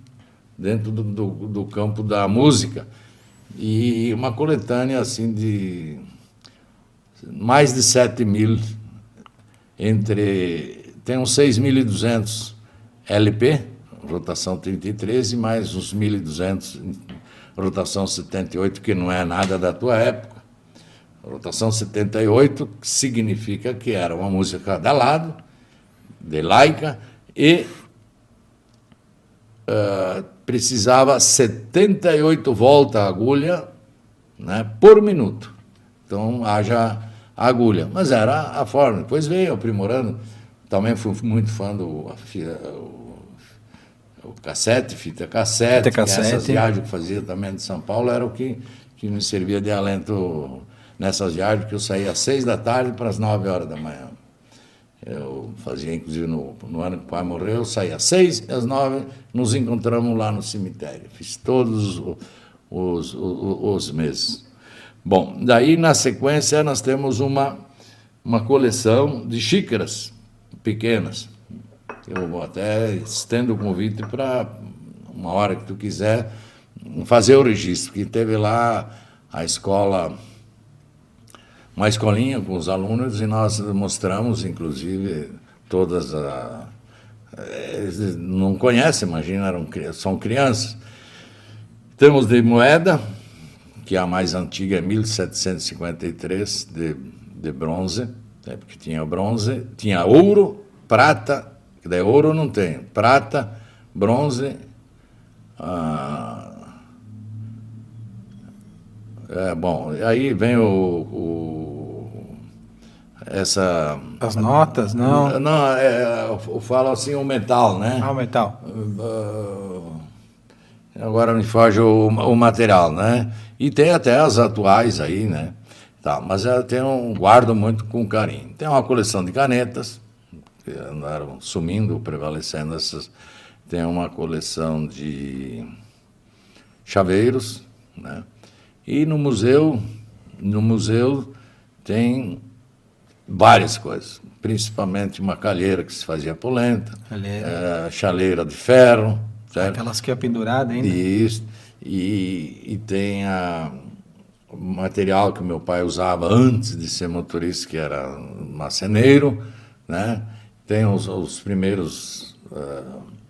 dentro do campo da música. E uma coletânea assim de mais de 7.000, tem uns 6.200 LP, rotação 33, e mais uns 1.200 rotação 78, que não é nada da tua época. Rotação 78 significa que era uma música cada lado, de laica, e precisava 78 voltas a agulha, né, por minuto. Então, haja agulha. Mas era a forma. Depois veio aprimorando. Também fui muito fã do fita cassete. Essas viagens que fazia também de São Paulo era o que me servia de alento nessas viagens, que eu saía às 6 da tarde para as 9 horas da manhã. Eu fazia, inclusive, no ano que o pai morreu, eu saía às 6 e às 9 nos encontramos lá no cemitério. Fiz todos os meses. Bom, daí, na sequência, nós temos uma coleção de xícaras pequenas. Eu até estendo o convite para, uma hora que tu quiser, fazer o registro, que teve lá a escola, uma escolinha com os alunos, e nós mostramos, inclusive, todas eles não conhecem, imagina, são crianças. Temos de moeda, que a mais antiga é 1753, de bronze, né, porque tinha bronze, tinha ouro, prata, que daí ouro não tem, prata, bronze, Bom, aí vem essa... As notas, não? Não, eu falo assim, o metal, né? Ah, o metal. Agora me foge o material, né? E tem até as atuais aí, né? Tá, mas eu guardo muito com carinho. Tem uma coleção de canetas, que andaram sumindo, prevalecendo essas. Tem uma coleção de chaveiros, né? E no museu tem várias coisas, principalmente uma calheira que se fazia polenta, chaleira de ferro, certo? Aquelas que é pendurada ainda. Isso. E tem o material que meu pai usava antes de ser motorista, que era marceneiro, né? Tem os primeiros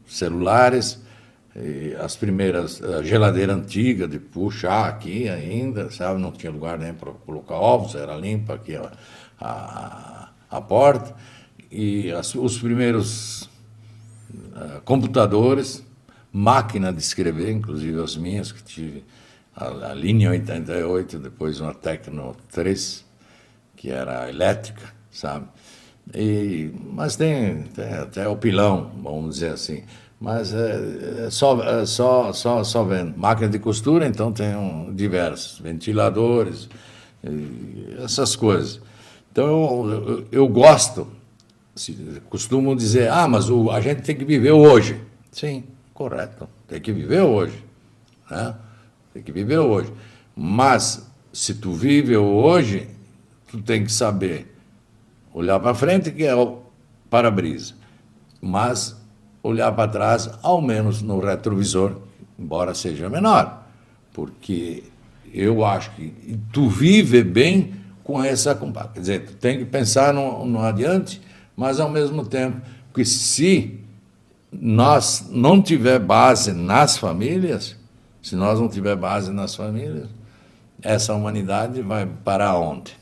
celulares, as primeiras geladeira antiga de puxar aqui ainda, sabe? Não tinha lugar nem para colocar ovos, era limpa aqui a porta. E os primeiros computadores, máquina de escrever, inclusive as minhas, que tive a linha 88, depois uma Tecno 3, que era elétrica, sabe? Mas tem até o pilão, vamos dizer assim. Mas só vendo. Máquina de costura, então tem diversos, ventiladores, essas coisas. Então eu gosto, costumo dizer, mas a gente tem que viver hoje. Sim, correto, tem que viver hoje, né? Tem que viver hoje. Mas se tu vive hoje, tu tem que saber olhar para frente, que é o para-brisa, mas olhar para trás, ao menos no retrovisor, embora seja menor, porque eu acho que tu vive bem com essa comparação. Quer dizer, tu tem que pensar no adiante, mas ao mesmo tempo, porque se nós não tiver base nas famílias, essa humanidade vai parar onde?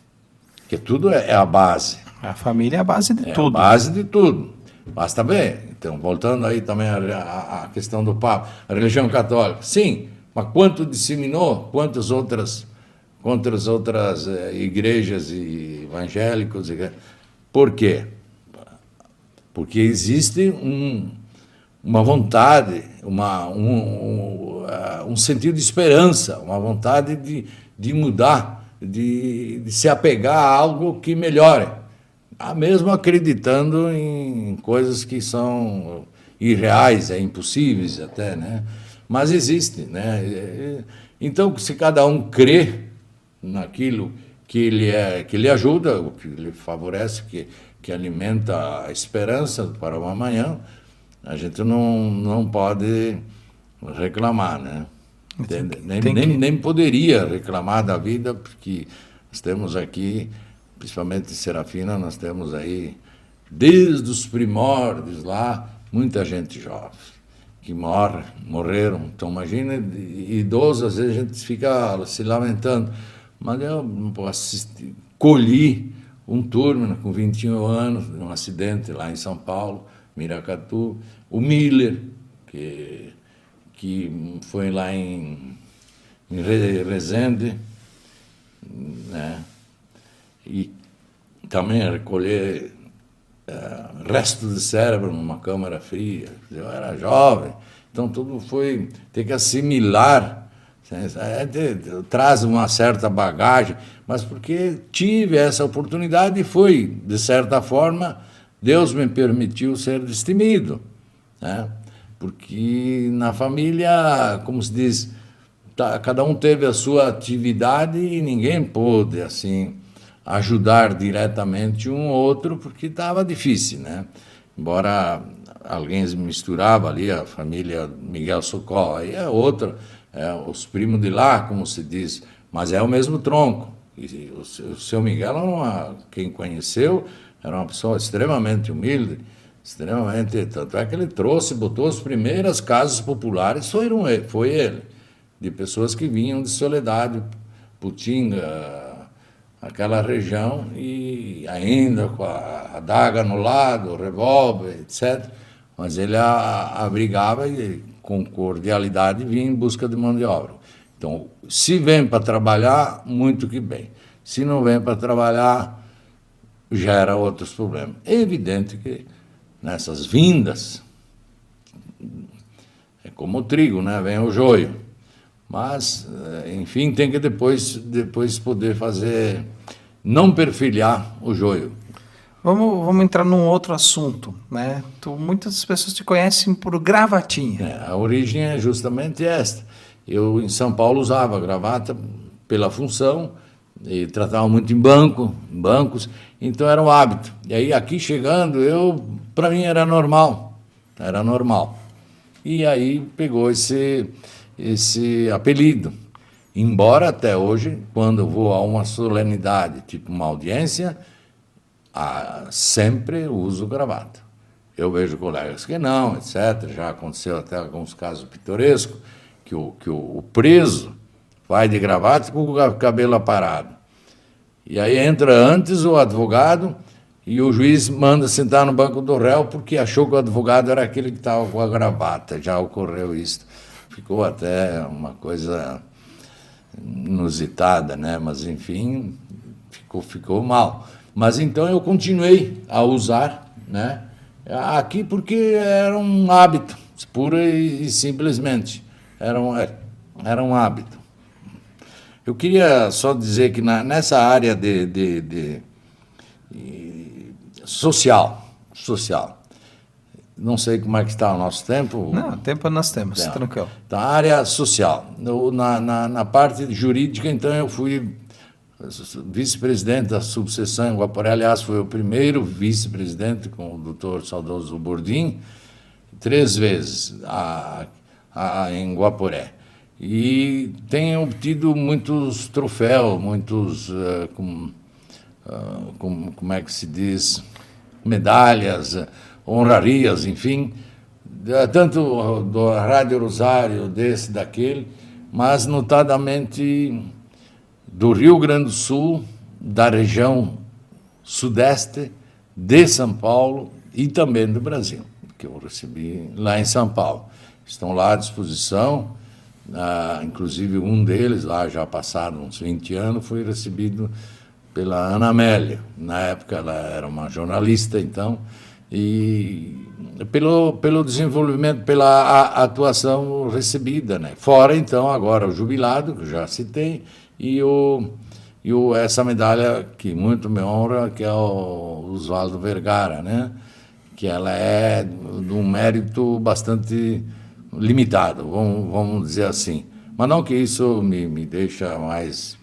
Porque tudo é a base. A família é a base de tudo. É a base de tudo. Mas também, então, voltando aí também à questão do Papa, a religião católica, sim, mas quanto disseminou, quantas outras igrejas e evangélicos? Por quê? Porque existe uma vontade, um sentido de esperança, uma vontade de mudar, de se apegar a algo que melhore, mesmo acreditando em coisas que são irreais, impossíveis até, né? Mas existe, né? Então, se cada um crê naquilo que lhe ajuda, o que lhe favorece, que alimenta a esperança para o amanhã, a gente não pode reclamar, né? Nem poderia reclamar da vida, porque nós temos aqui, principalmente em Serafina, nós temos aí, desde os primórdios lá, muita gente jovem que morreram. Então, imagina, idosos, às vezes a gente fica se lamentando, mas eu colhi um turno com 21 anos, de um acidente lá em São Paulo, Miracatu, o Miller, que foi lá em Resende, né? E também recolher restos de cérebro numa câmara fria. Eu era jovem, então tudo tem que assimilar, traz uma certa bagagem, mas porque tive essa oportunidade e foi, de certa forma, Deus me permitiu ser destemido, né? Porque na família, como se diz, cada um teve a sua atividade e ninguém pôde, assim, ajudar diretamente um ou outro, porque estava difícil, né? Embora alguém misturava ali, a família Miguel Socó, aí é outra, os primos de lá, como se diz, mas é o mesmo tronco. E o seu Miguel, quem conheceu, era uma pessoa extremamente humilde, tanto é que ele botou as primeiras casas populares, foi ele, de pessoas que vinham de Soledade, Putinga, aquela região, e ainda com a adaga no lado, o revólver, etc. Mas ele abrigava e, com cordialidade, vinha em busca de mão de obra. Então, se vem para trabalhar, muito que bem. Se não vem para trabalhar, gera outros problemas. É evidente que nessas vindas, é como o trigo, né? Vem o joio. Mas, enfim, tem que depois poder fazer, não perfilhar o joio. Vamos entrar num outro assunto, né? Muitas pessoas te conhecem por gravatinha. A origem é justamente esta. Eu, em São Paulo, usava gravata pela função e tratava muito em bancos, então era um hábito. E aí, aqui chegando, para mim era normal. E aí pegou esse apelido. Embora até hoje, quando eu vou a uma solenidade, tipo uma audiência, sempre uso gravata. Eu vejo colegas que não, etc. Já aconteceu até alguns casos pitorescos, que o preso vai de gravata com o cabelo aparado. E aí entra antes o advogado e o juiz manda sentar no banco do réu porque achou que o advogado era aquele que estava com a gravata. Já ocorreu isso. Ficou até uma coisa inusitada, né? Mas, enfim, ficou mal. Mas então eu continuei a usar, né? Aqui porque era um hábito, pura e simplesmente. Era um hábito. Eu queria só dizer que nessa área de social, não sei como é que está o nosso tempo. Não, tempo nós temos, tranquilo. Então, a área social. Na parte jurídica, então, eu fui vice-presidente da subseção em Guaporé. Aliás, foi o primeiro vice-presidente com o doutor saudoso Bordim, 3 vezes em Guaporé. E tenho obtido muitos troféus, como é que se diz, medalhas, honrarias, enfim, tanto do Rádio Rosário, daquele, mas notadamente do Rio Grande do Sul, da região sudeste, de São Paulo e também do Brasil, que eu recebi lá em São Paulo. Estão lá à disposição, inclusive um deles, lá já passado uns 20 anos, foi recebido pela Ana Amélia. Na época ela era uma jornalista, então, e pelo desenvolvimento, pela atuação recebida, né? Fora, então, agora o jubilado, que eu já citei, e essa medalha que muito me honra, que é o Oswaldo Vergara, né? Que ela é de um mérito bastante limitado, vamos dizer assim. Mas não que isso me deixa mais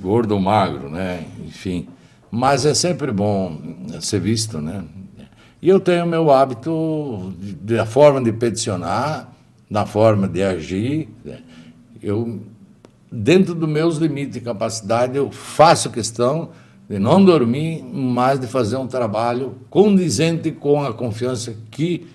gordo ou magro, né? Enfim, mas é sempre bom ser visto, né? E eu tenho meu hábito da forma de peticionar, da forma de agir. Eu, dentro dos meus limites de capacidade, eu faço questão de não dormir, mas de fazer um trabalho condizente com a confiança que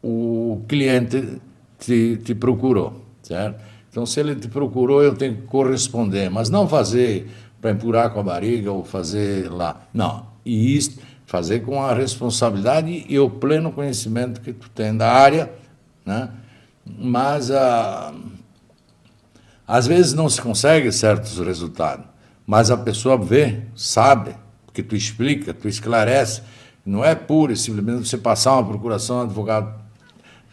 o cliente te procurou, certo? Então, se ele te procurou, eu tenho que corresponder, mas não fazer para empurrar com a barriga ou fazer lá. Não, e isso, fazer com a responsabilidade e o pleno conhecimento que tu tem da área, né? Mas, às vezes, não se consegue certos resultados, mas a pessoa vê, sabe, porque tu explica, tu esclarece, não é puro e simplesmente você passar uma procuração, o advogado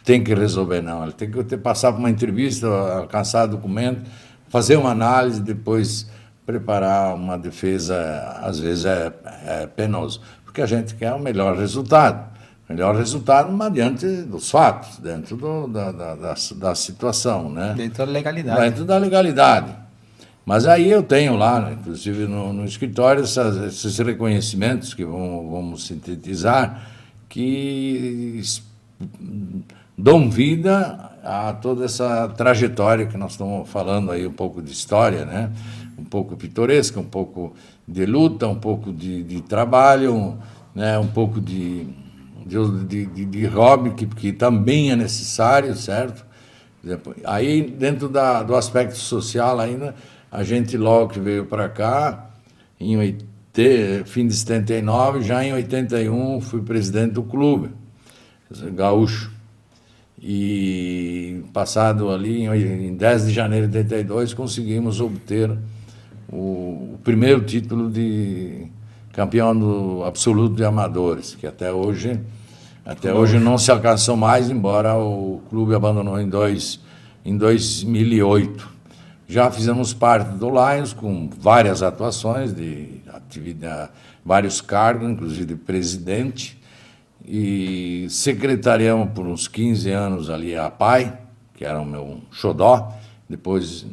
tem que resolver, não. Ele tem que passar por uma entrevista, alcançar documento, fazer uma análise, depois preparar uma defesa. Às vezes é penoso, porque a gente quer o melhor resultado. Mas diante dos fatos, dentro da situação, né? Dentro da legalidade. Dentro da legalidade. Mas aí eu tenho lá, inclusive no escritório, esses reconhecimentos que vamos sintetizar, que dão vida a toda essa trajetória que nós estamos falando aí, um pouco de história, né? Um pouco pitoresca, um pouco de luta, um pouco de trabalho, né? Um pouco de hobby, que também é necessário, certo? Aí, dentro do aspecto social ainda, a gente logo que veio para cá, fim de 79, já em 81 fui presidente do clube gaúcho. E passado ali, em 10 de janeiro de 82, conseguimos obter o primeiro título de campeão absoluto de amadores, que até hoje não se alcançou mais, embora o clube abandonou em 2008. Já fizemos parte do Lions com várias atuações de atividade, vários cargos, inclusive de presidente, e secretariamos por uns 15 anos ali a PAI, que era o meu xodó, depois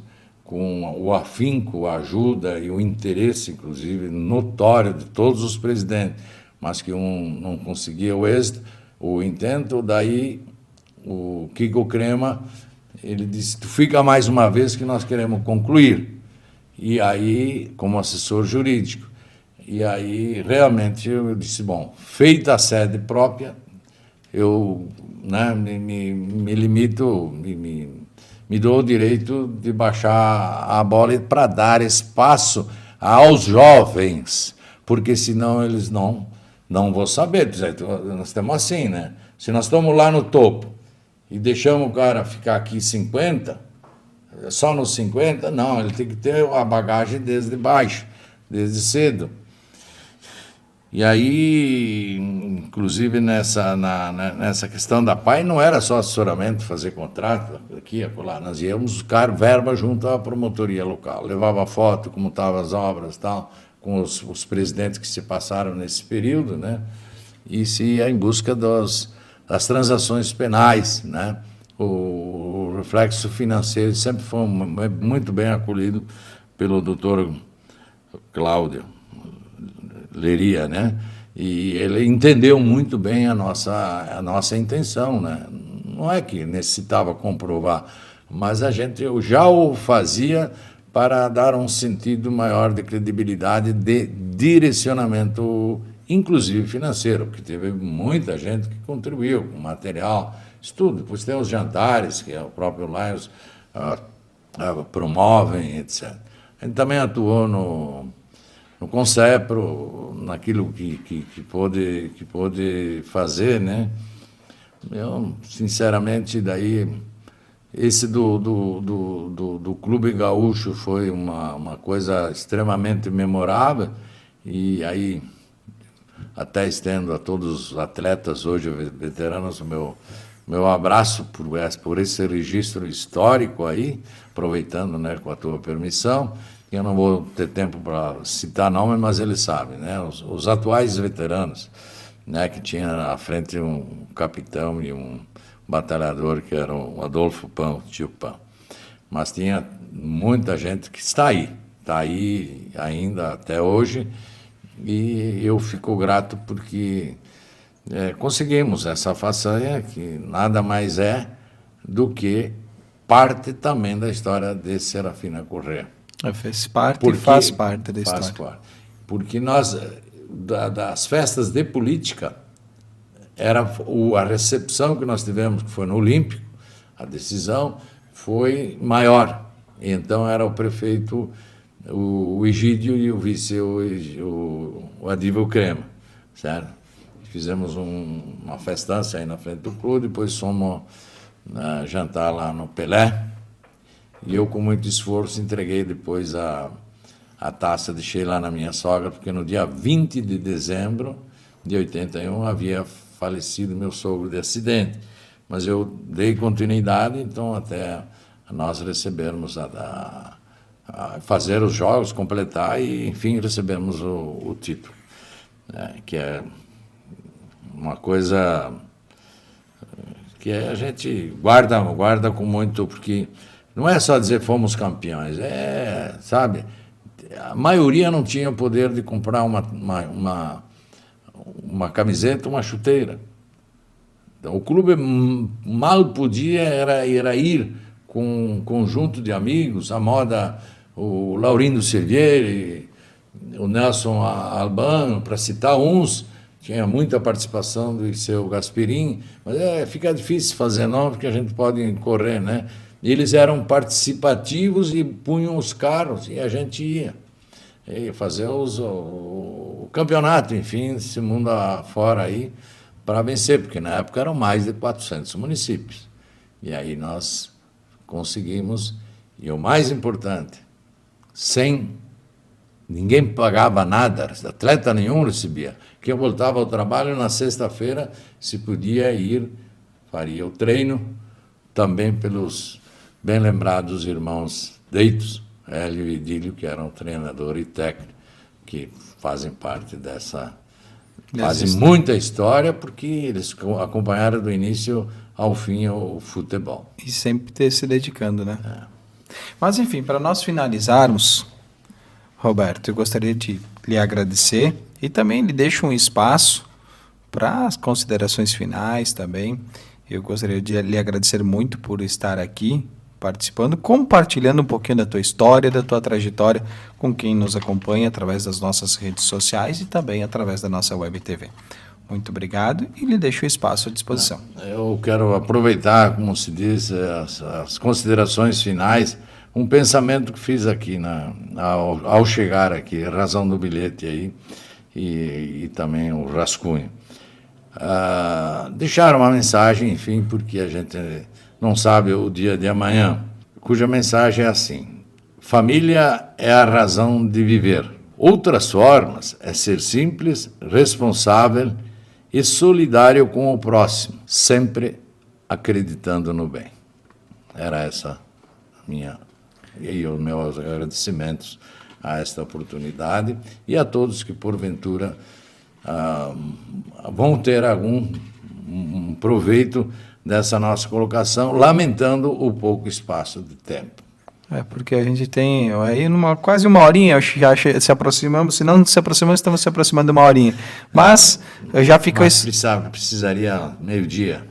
com o afinco, a ajuda e o interesse, inclusive, notório de todos os presidentes, mas que um não conseguia o êxito, o intento, daí o Kiko Crema, ele disse, tu fica mais uma vez que nós queremos concluir. E aí, como assessor jurídico, e aí realmente eu disse, bom, feita a sede própria, eu, né, me limito, me dou o direito de baixar a bola para dar espaço aos jovens, porque senão eles não vão saber. Nós estamos assim, né? Se nós estamos lá no topo e deixamos o cara ficar aqui 50, só nos 50, não, ele tem que ter a bagagem desde baixo, desde cedo. E aí, inclusive nessa questão da PAI, não era só assessoramento, fazer contrato, aqui e acolá. Nós íamos buscar verba junto à promotoria local. Levava foto, como estavam as obras, tal, com os presidentes que se passaram nesse período, né? E se ia em busca das transações penais, né? O reflexo financeiro sempre foi muito bem acolhido pelo doutor Cláudio Leria, né? E ele entendeu muito bem a nossa intenção, né? Não é que necessitava comprovar, mas eu já o fazia para dar um sentido maior de credibilidade, de direcionamento, inclusive financeiro, porque teve muita gente que contribuiu com material, estudo. Depois tem os jantares, que é o próprio Lions promovem, etc. A gente também atuou no Concepro, naquilo que pôde fazer, né? Eu, sinceramente, daí, esse do Clube Gaúcho foi uma coisa extremamente memorável, e aí até estendo a todos os atletas hoje, veteranos, o meu abraço por esse registro histórico aí, aproveitando, né, com a tua permissão. Eu não vou ter tempo para citar nomes, mas eles sabem, né? Os atuais veteranos, né? Que tinha à frente um capitão e um batalhador, que era o Adolfo Pão, tio Pão. Mas tinha muita gente que está aí ainda até hoje, e eu fico grato porque conseguimos essa façanha, que nada mais é do que parte também da história de Serafina Corrêa. Fez parte e faz parte da história. Faz parte. Porque nós, das festas de política, era a recepção que nós tivemos, que foi no Olímpico, a decisão foi maior. Então era o prefeito, o Egídio, e o vice, o Adível Crema, certo? Fizemos uma festança aí na frente do clube, depois fomos jantar lá no Pelé, e eu, com muito esforço, entreguei depois a taça, deixei lá na minha sogra, porque no dia 20 de dezembro de 81 havia falecido meu sogro de acidente. Mas eu dei continuidade, então, até nós recebermos a fazer os jogos, completar e, enfim, recebemos o título, né, que é uma coisa que a gente guarda com muito, porque não é só dizer fomos campeões, sabe, a maioria não tinha o poder de comprar uma camiseta, uma chuteira. Então, o clube mal podia era ir com um conjunto de amigos, a moda, o Laurindo Silvieri, o Nelson Albano, para citar uns, tinha muita participação do seu Gasperim, mas fica difícil fazer nome, porque a gente pode correr, né? Eles eram participativos e punham os carros, e a gente ia fazer o campeonato, enfim, esse mundo afora aí, para vencer, porque na época eram mais de 400 municípios. E aí nós conseguimos, e o mais importante, sem ninguém pagava nada, atleta nenhum recebia. Quem voltava ao trabalho na sexta-feira se podia ir, faria o treino, também pelos bem lembrados irmãos Deitos, Hélio e Idílio, que eram treinador e técnico, que fazem parte dessa... Fazem muita história, porque eles acompanharam do início ao fim o futebol. E sempre ter se dedicando, né? Mas, enfim, para nós finalizarmos, Roberto, eu gostaria de lhe agradecer e também lhe deixo um espaço para as considerações finais também. Eu gostaria de lhe agradecer muito por estar aqui, participando, compartilhando um pouquinho da tua história, da tua trajetória com quem nos acompanha através das nossas redes sociais e também através da nossa web TV. Muito obrigado e lhe deixo o espaço à disposição. Eu quero aproveitar, como se diz, as considerações finais, um pensamento que fiz aqui ao chegar aqui, a razão do bilhete aí e também o rascunho. Deixar uma mensagem, enfim, porque a gente não sabe o dia de amanhã, cuja mensagem é assim: família é a razão de viver. Outras formas é ser simples, responsável e solidário com o próximo, sempre acreditando no bem. Era essa minha e os meus agradecimentos a esta oportunidade e a todos que porventura vão ter algum proveito dessa nossa colocação, lamentando o pouco espaço de tempo. Porque a gente tem aí quase uma horinha, já se aproximamos, se não se aproximamos, estamos se aproximando de uma horinha. Mas eu já fico... Precisaria meio-dia.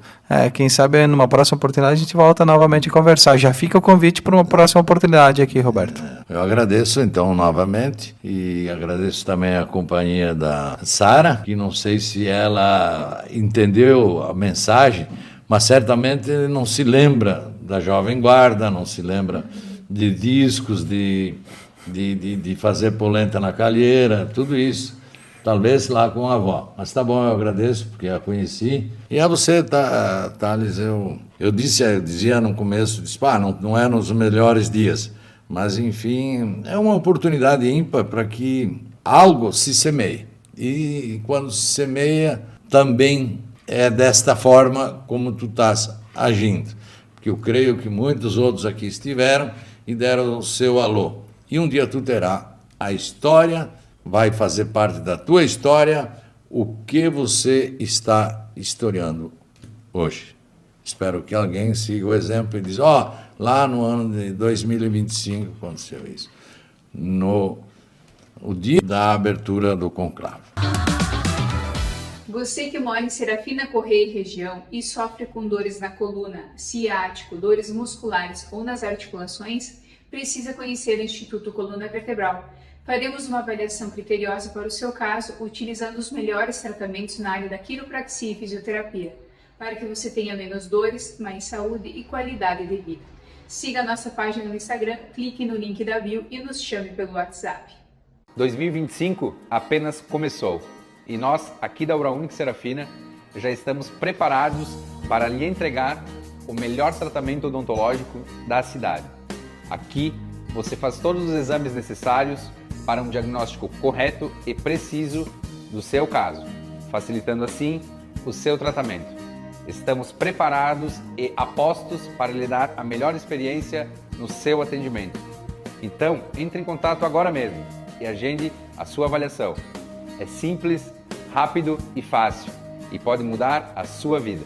Quem sabe numa próxima oportunidade a gente volta novamente a conversar. Já fica o convite para uma próxima oportunidade aqui, Roberto. Eu agradeço então novamente e agradeço também a companhia da Sara, que não sei se ela entendeu a mensagem, mas certamente não se lembra da Jovem Guarda, não se lembra de discos, de fazer polenta na calheira, tudo isso. Talvez lá com a avó. Mas tá bom, eu agradeço, porque a conheci. E a você, Thales, eu dizia no começo, não é nos melhores dias. Mas, enfim, é uma oportunidade ímpar para que algo se semeie. E quando se semeia, também é desta forma como tu estás agindo. Porque eu creio que muitos outros aqui estiveram e deram o seu alô. E um dia tu terá a história, vai fazer parte da tua história, o que você está historiando hoje. Espero que alguém siga o exemplo e diz, lá no ano de 2025 aconteceu isso. O dia da abertura do conclave. Você que mora em Serafina Correia e região e sofre com dores na coluna, ciático, dores musculares ou nas articulações, precisa conhecer o Instituto Coluna Vertebral. Faremos uma avaliação criteriosa para o seu caso, utilizando os melhores tratamentos na área da quiropraxia e fisioterapia, para que você tenha menos dores, mais saúde e qualidade de vida. Siga a nossa página no Instagram, clique no link da bio e nos chame pelo WhatsApp. 2025 apenas começou e nós, aqui da Urauníque Serafina, já estamos preparados para lhe entregar o melhor tratamento odontológico da cidade. Aqui você faz todos os exames necessários para um diagnóstico correto e preciso do seu caso, facilitando assim o seu tratamento. Estamos preparados e apostos para lhe dar a melhor experiência no seu atendimento. Então, entre em contato agora mesmo e agende a sua avaliação. É simples, rápido e fácil e pode mudar a sua vida.